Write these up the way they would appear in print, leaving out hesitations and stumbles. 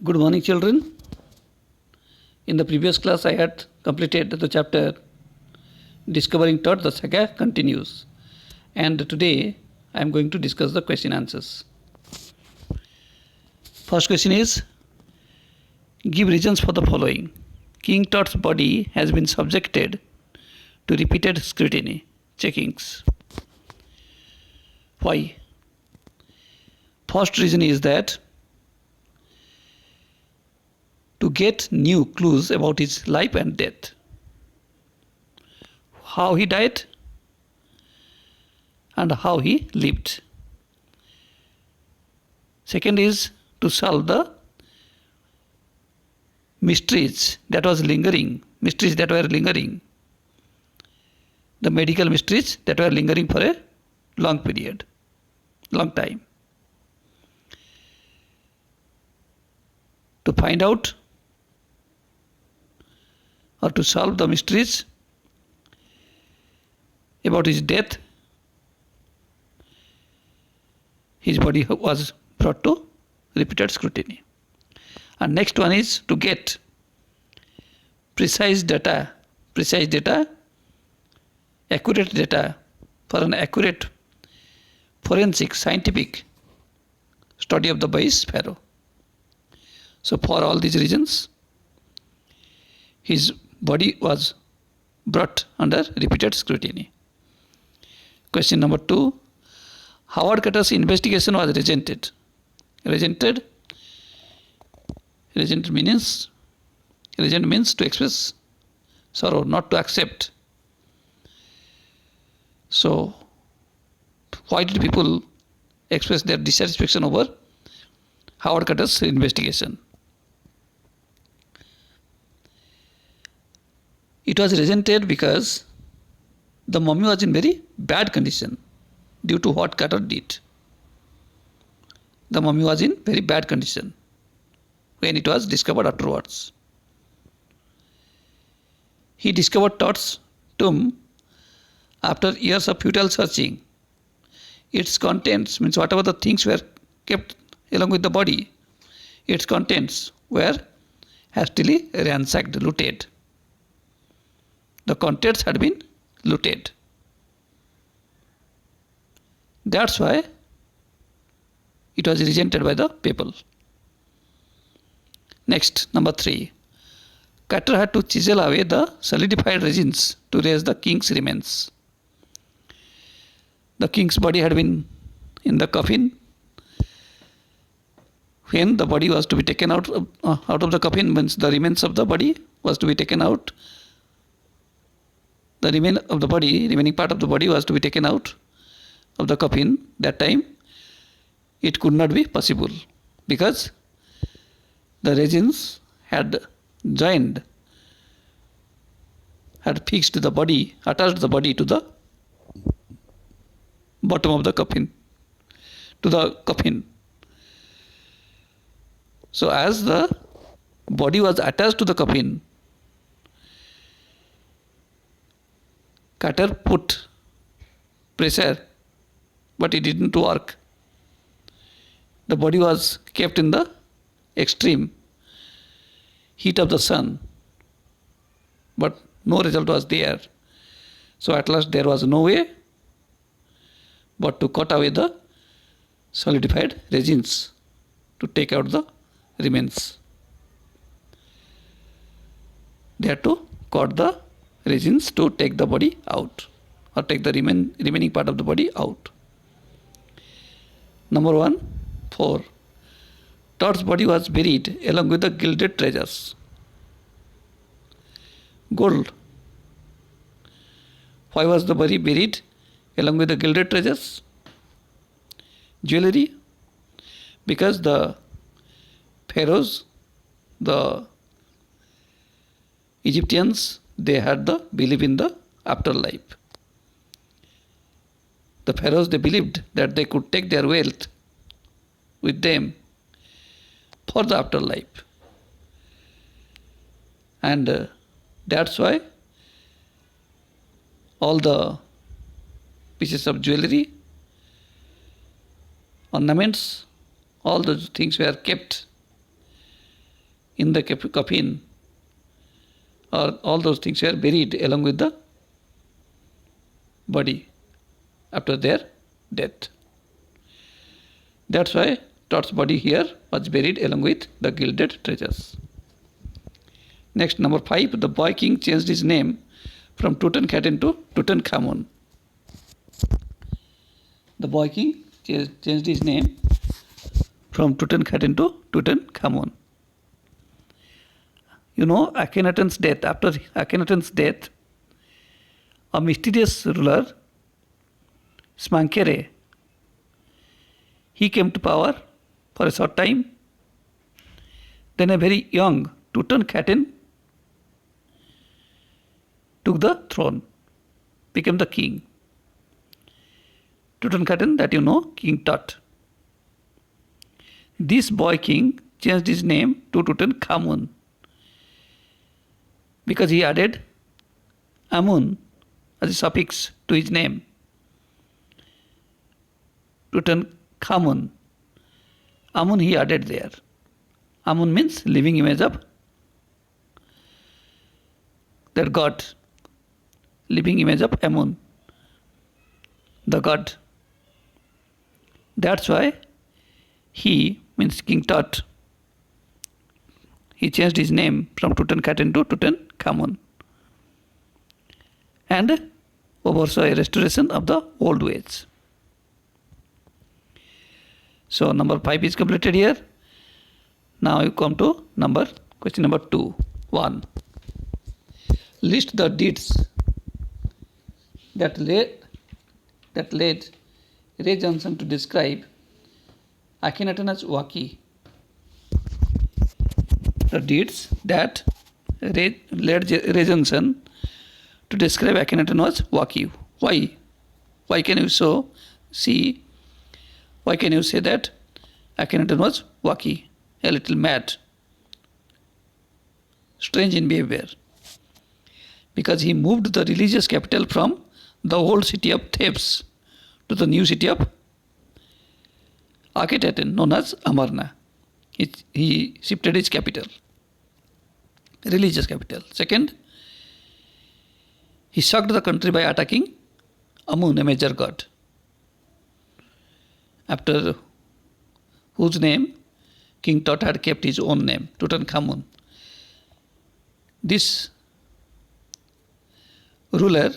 Good morning, children. In the previous class, I had completed the chapter Discovering Thought. The saga continues. And today, I am going to discuss the question answers. First question is, give reasons for the following. King Tut's body has been subjected to repeated scrutiny, checkings. Why? First reason is that to get new clues about his life and death. How he died and how he lived. Second is to solve the mysteries that were lingering, the medical mysteries that were lingering for a long time. To find out or to solve the mysteries about his death, his body was brought to repeated scrutiny. And next one is to get precise data, accurate data for an accurate forensic scientific study of the Bayes Pharaoh. So for all these reasons, his body was brought under repeated scrutiny. Question number 2. Howard Carter's investigation was resented. Resented means to express sorrow, not to accept. So why did people express their dissatisfaction over Howard Carter's investigation? It was resented because the mummy was in very bad condition due to what Carter did. The mummy was in very bad condition when it was discovered afterwards. He discovered Tut's tomb after years of futile searching. Its contents, means whatever the things were kept along with the body, its contents were hastily ransacked, looted. The contents had been looted. That's why it was resented by the people. Next, number 3. Carter had to chisel away the solidified resins to raise the king's remains. The king's body had been in the coffin. When the body was to be taken out of the coffin, means the remains of the body was to be taken out. The remaining part of the body was to be taken out of the coffin. That time, it could not be possible because the resins had fixed the body, attached the body to the bottom of the coffin, to the coffin. So as the body was attached to the coffin, Carter put pressure, but it didn't work. The body was kept in the extreme heat of the sun, but no result was there. So at last there was no way but to cut away the solidified resins to take out the remains. They had to cut the resins to take the body out, or take the remaining part of the body out. Number 4. Tut's body was buried along with the gilded treasures. Gold. Why was the body buried along with the gilded treasures? Jewelry. Because the pharaohs, the Egyptians, they had the belief in the afterlife. The pharaohs, they believed that they could take their wealth with them for the afterlife. And that's why all the pieces of jewelry, ornaments, all those things were kept in the coffin, or all those things were buried along with the body after their death. That's why Tut's body here was buried along with the gilded treasures. Next, number 5, the boy king changed his name from Tutankhaten to Tutankhamun. The boy king changed his name from Tutankhaten to Tutankhamun. You know, Akhenaten's death, after Akhenaten's death, a mysterious ruler, Smankere, he came to power for a short time. Then a very young Tutankhaten took the throne, became the king. Tutankhaten, that you know, King Tut. This boy king changed his name to Tutankhamun because he added Amun as a suffix to his name. Tutankhamun. Amun he added there. Amun means living image of that god. Living image of Amun, the god. That's why he, means King Tut, he changed his name from Tutankhaten to Tutankhamun and oversaw a restoration of the old ways. So number 5 is completed here. Now you come to question number 2. 1. List the deeds that led Ray Johnson to describe Akhenaten as Waki. The deeds that led Ray Johnson to describe Akhenaten as Waki. Why? Why can you say that Akhenaten was Waki, a little mad, strange in behavior? Because he moved the religious capital from the old city of Thebes to the new city of Akhetaten, known as Amarna. He shifted his capital, religious capital. Second, he shocked the country by attacking Amun, a major god, after whose name King Tut had kept his own name, Tutankhamun. This ruler,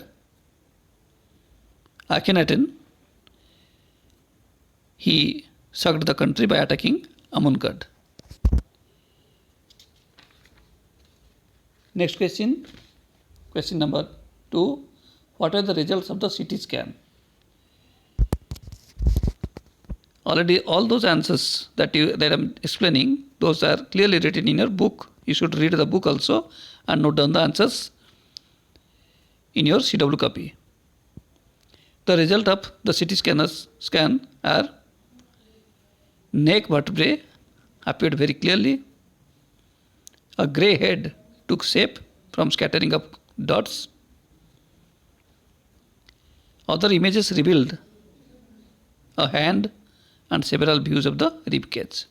Akhenaten, he shocked the country by attacking Amun god. Next question number 2. What are the results of the CT scan? Already all those answers that I'm explaining, those are clearly written in your book. You should read the book also and note down the answers in your CW copy. The result of the CT scan are neck vertebrae appeared very clearly. A grey head took shape from scattering of dots. Other images revealed a hand and several views of the rib cage.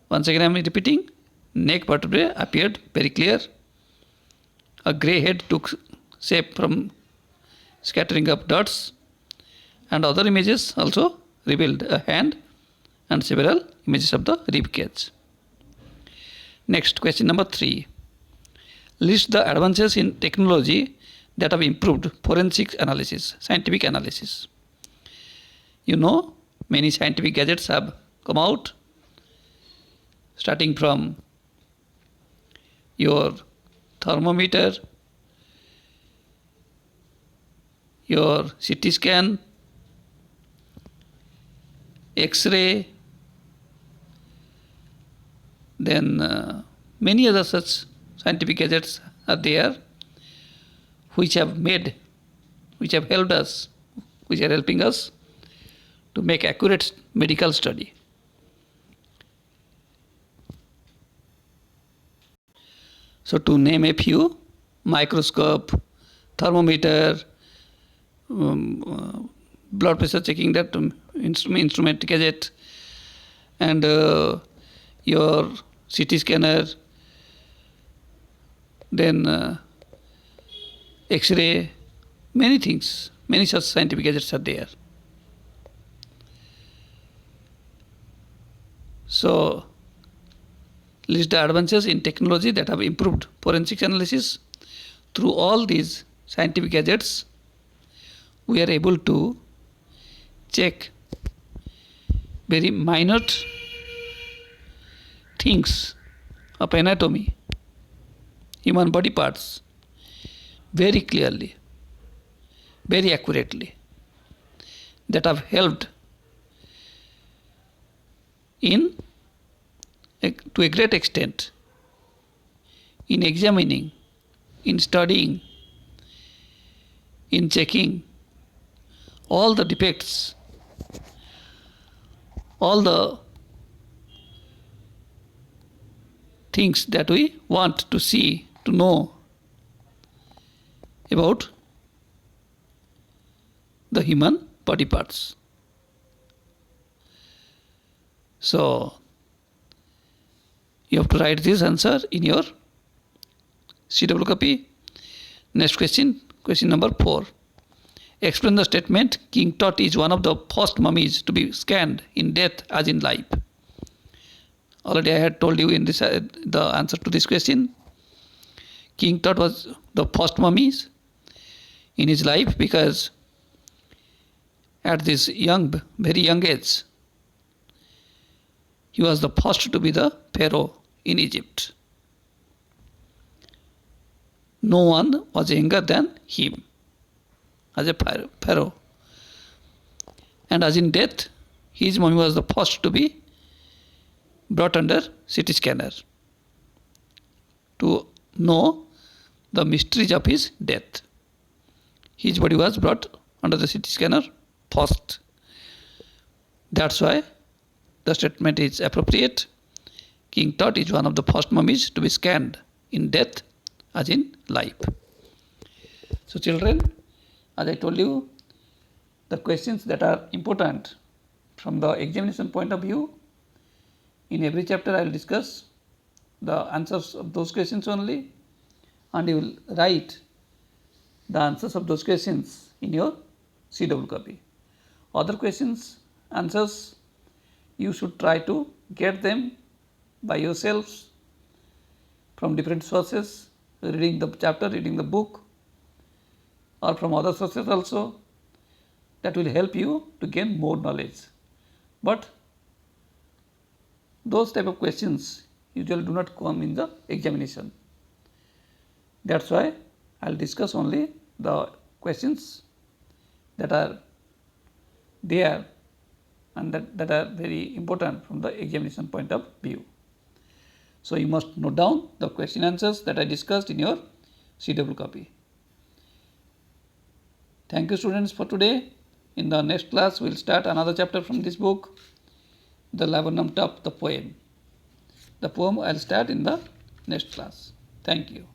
Once again I am repeating, neck vertebrae appeared very clear. A grey head took shape from scattering of dots, and other images also revealed a hand and several images of the rib cage. Next, question number 3. List the advances in technology that have improved forensic analysis, scientific analysis. You know, many scientific gadgets have come out, starting from your thermometer, your CT scan, X-ray, then many other such scientific gadgets are there which have helped us, which are helping us to make accurate medical study. So to name a few: microscope, thermometer, blood pressure checking, that instrument gadget, and your CT scanner, then X-ray, many things, many such scientific gadgets are there. So, list the advances in technology that have improved forensic analysis. Through all these scientific gadgets, we are able to check very minute things of anatomy, human body parts, very clearly, very accurately, that have helped to a great extent in examining, in studying, in checking all the defects, all the things that we want to see, to know about the human body parts. So, you have to write this answer in your CW copy. Next question, question number 4. Explain the statement, King Tut is one of the first mummies to be scanned in death as in life. Already I had told you in this the answer to this question. King Tut was the first mummy in his life because at this very young age, he was the first to be the pharaoh in Egypt. No one was younger than him as a pharaoh. And as in death, his mummy was the first to be brought under CT scanner to know the mysteries of his death. His body was brought under the CT scanner first. That's why the statement is appropriate. King Tut is one of the first mummies to be scanned in death as in life. So children, as I told you, the questions that are important from the examination point of view, in every chapter I will discuss the answers of those questions only, and you will write the answers of those questions in your CW copy. Other questions, answers, you should try to get them by yourselves from different sources, reading the chapter, reading the book, or from other sources also. That will help you to gain more knowledge. But those type of questions usually do not come in the examination. That's why I will discuss only the questions that are there and that are very important from the examination point of view. So you must note down the question answers that I discussed in your CW copy. Thank you students for today. In the next class, we will start another chapter from this book, The Laburnum Top, the poem. The poem I will start in the next class. Thank you.